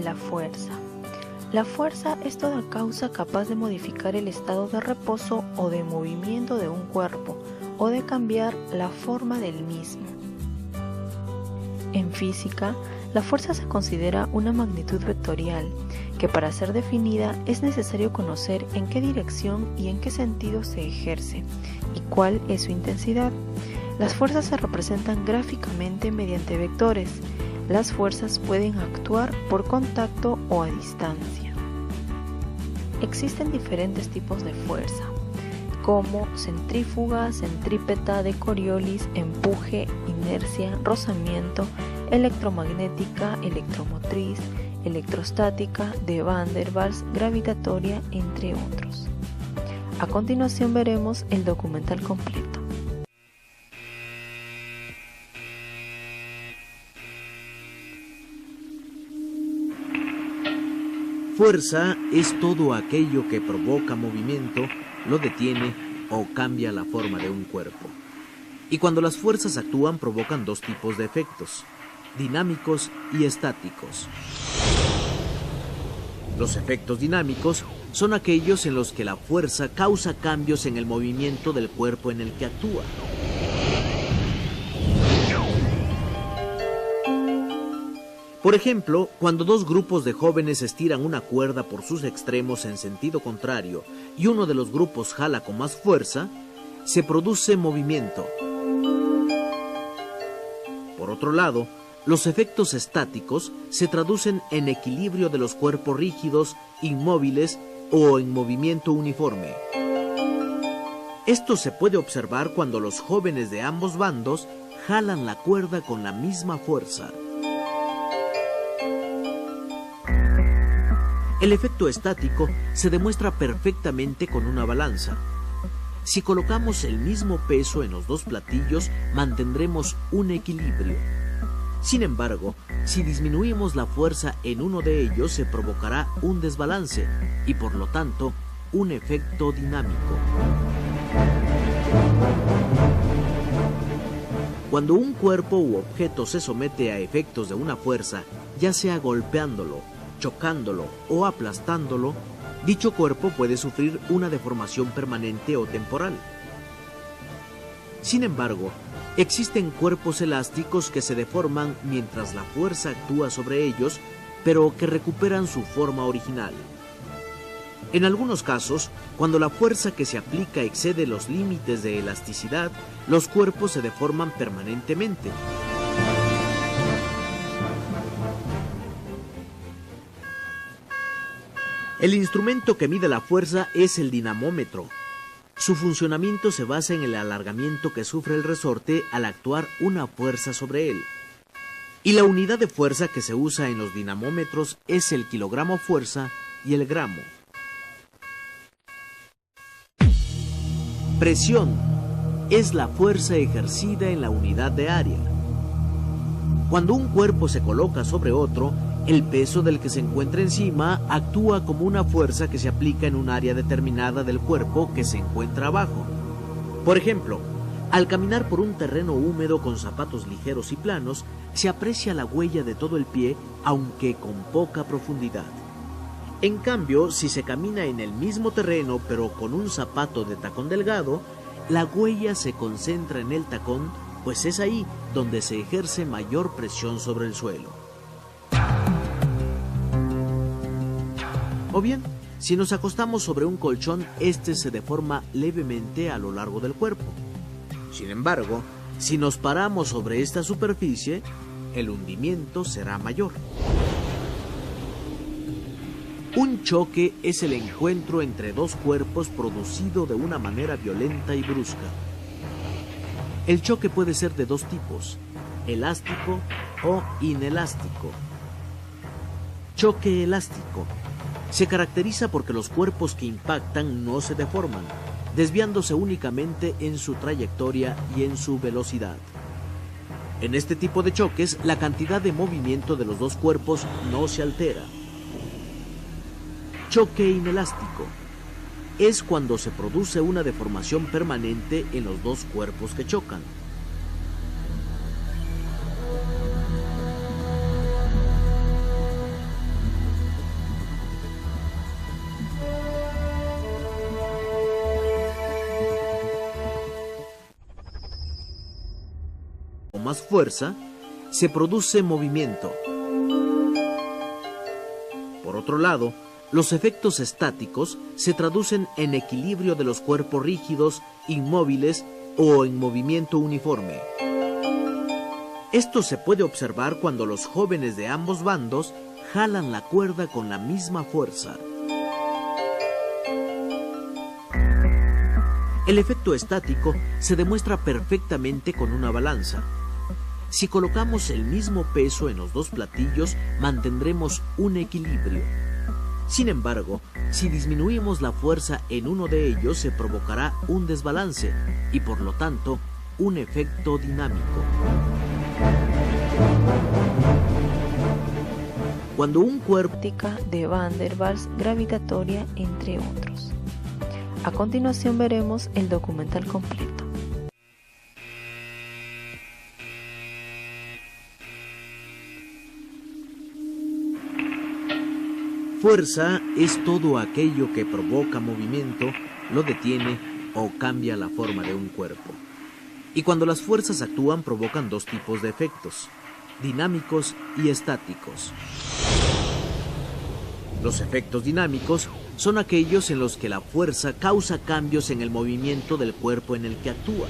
la fuerza. La fuerza es toda causa capaz de modificar el estado de reposo o de movimiento de un cuerpo o de cambiar la forma del mismo. En física, la fuerza se considera una magnitud vectorial que para ser definida es necesario conocer en qué dirección y en qué sentido se ejerce y cuál es su intensidad. Las fuerzas se representan gráficamente mediante vectores. Las fuerzas pueden actuar por contacto o a distancia. Existen diferentes tipos de fuerza, como centrífuga, centrípeta, de Coriolis, empuje, inercia, rozamiento, electromagnética, electromotriz, electrostática, de Van der Waals, gravitatoria, entre otros. A continuación veremos el documental completo. Fuerza es todo aquello que provoca movimiento, lo detiene o cambia la forma de un cuerpo. Y cuando las fuerzas actúan provocan dos tipos de efectos, dinámicos y estáticos. Los efectos dinámicos son aquellos en los que la fuerza causa cambios en el movimiento del cuerpo en el que actúa. Por ejemplo, cuando dos grupos de jóvenes estiran una cuerda por sus extremos en sentido contrario y uno de los grupos jala con más fuerza, se produce movimiento. Por otro lado, los efectos estáticos se traducen en equilibrio de los cuerpos rígidos, inmóviles o en movimiento uniforme. Esto se puede observar cuando los jóvenes de ambos bandos jalan la cuerda con la misma fuerza. El efecto estático se demuestra perfectamente con una balanza. Si colocamos el mismo peso en los dos platillos, mantendremos un equilibrio. Sin embargo, si disminuimos la fuerza en uno de ellos, se provocará un desbalance y, por lo tanto, un efecto dinámico. Cuando un cuerpo u objeto se somete a efectos de una fuerza, ya sea golpeándolo, chocándolo o aplastándolo, dicho cuerpo puede sufrir una deformación permanente o temporal. Sin embargo, existen cuerpos elásticos que se deforman mientras la fuerza actúa sobre ellos, pero que recuperan su forma original. En algunos casos, cuando la fuerza que se aplica excede los límites de elasticidad, los cuerpos se deforman permanentemente. El instrumento que mide la fuerza es el dinamómetro. Su funcionamiento se basa en el alargamiento que sufre el resorte al actuar una fuerza sobre él. Y la unidad de fuerza que se usa en los dinamómetros es el kilogramo fuerza y el gramo. Presión es la fuerza ejercida en la unidad de área. Cuando un cuerpo se coloca sobre otro, el peso del que se encuentra encima actúa como una fuerza que se aplica en un área determinada del cuerpo que se encuentra abajo. Por ejemplo, al caminar por un terreno húmedo con zapatos ligeros y planos, se aprecia la huella de todo el pie, aunque con poca profundidad. En cambio, si se camina en el mismo terreno pero con un zapato de tacón delgado, la huella se concentra en el tacón, pues es ahí donde se ejerce mayor presión sobre el suelo. O bien, si nos acostamos sobre un colchón, este se deforma levemente a lo largo del cuerpo. Sin embargo, si nos paramos sobre esta superficie, el hundimiento será mayor. Un choque es el encuentro entre dos cuerpos producido de una manera violenta y brusca. El choque puede ser de dos tipos, elástico o inelástico. Choque elástico se caracteriza porque los cuerpos que impactan no se deforman, desviándose únicamente en su trayectoria y en su velocidad. En este tipo de choques, la cantidad de movimiento de los dos cuerpos no se altera. Choque inelástico es cuando se produce una deformación permanente en los dos cuerpos que chocan. más fuerza, se produce movimiento. Por otro lado, los efectos estáticos se traducen en equilibrio de los cuerpos rígidos, inmóviles o en movimiento uniforme. Esto se puede observar cuando los jóvenes de ambos bandos jalan la cuerda con la misma fuerza. El efecto estático se demuestra perfectamente con una balanza. Si colocamos el mismo peso en los dos platillos, mantendremos un equilibrio. Sin embargo, si disminuimos la fuerza en uno de ellos, se provocará un desbalance y, por lo tanto, un efecto dinámico. Cuando un cuerpo de Van der Waals gravitatoria, entre otros. A continuación veremos el documental completo. Fuerza es todo aquello que provoca movimiento, lo detiene o cambia la forma de un cuerpo. Y cuando las fuerzas actúan, provocan dos tipos de efectos: dinámicos y estáticos. Los efectos dinámicos son aquellos en los que la fuerza causa cambios en el movimiento del cuerpo en el que actúa.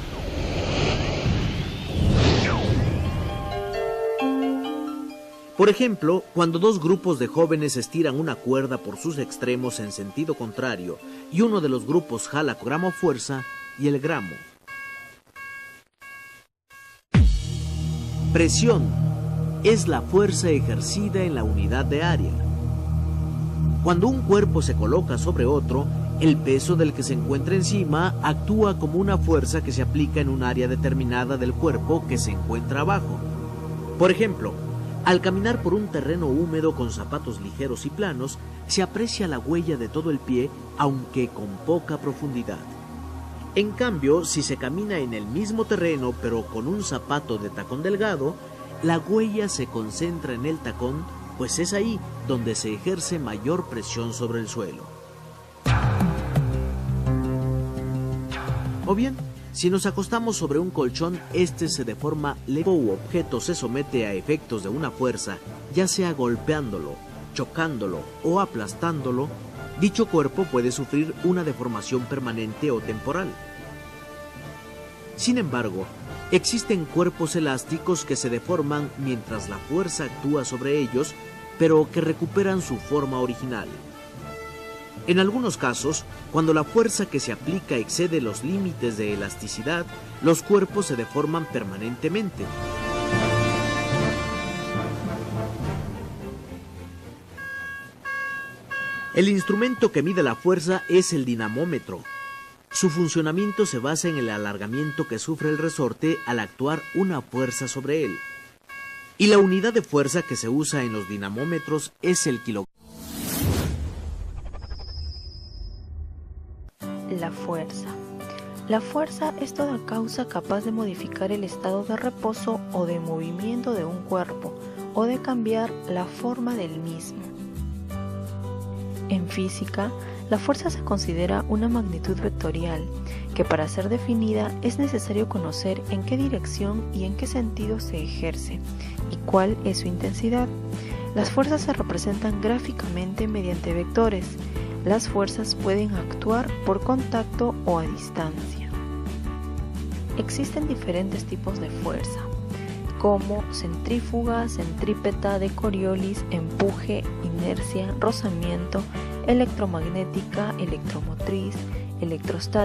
Por ejemplo, cuando dos grupos de jóvenes estiran una cuerda por sus extremos en sentido contrario y uno de los grupos jala gramo fuerza y el gramo. Presión es la fuerza ejercida en la unidad de área. Cuando un cuerpo se coloca sobre otro, el peso del que se encuentra encima actúa como una fuerza que se aplica en un área determinada del cuerpo que se encuentra abajo. Por ejemplo, al caminar por un terreno húmedo con zapatos ligeros y planos, se aprecia la huella de todo el pie, aunque con poca profundidad. En cambio, si se camina en el mismo terreno pero con un zapato de tacón delgado, la huella se concentra en el tacón, pues es ahí donde se ejerce mayor presión sobre el suelo. O bien, si nos acostamos sobre un colchón, este se deforma leve u objeto se somete a efectos de una fuerza, ya sea golpeándolo, chocándolo o aplastándolo, dicho cuerpo puede sufrir una deformación permanente o temporal. Sin embargo, existen cuerpos elásticos que se deforman mientras la fuerza actúa sobre ellos, pero que recuperan su forma original. En algunos casos, cuando la fuerza que se aplica excede los límites de elasticidad, los cuerpos se deforman permanentemente. El instrumento que mide la fuerza es el dinamómetro. Su funcionamiento se basa en el alargamiento que sufre el resorte al actuar una fuerza sobre él. Y la unidad de fuerza que se usa en los dinamómetros es el kilogramo. La fuerza. La fuerza es toda causa capaz de modificar el estado de reposo o de movimiento de un cuerpo o de cambiar la forma del mismo. En física, la fuerza se considera una magnitud vectorial que, para ser definida, es necesario conocer en qué dirección y en qué sentido se ejerce y cuál es su intensidad. Las fuerzas se representan gráficamente mediante vectores. Las fuerzas pueden actuar por contacto o a distancia. Existen diferentes tipos de fuerza, como centrífuga, centrípeta, de Coriolis, empuje, inercia, rozamiento, electromagnética, electromotriz, electrostática,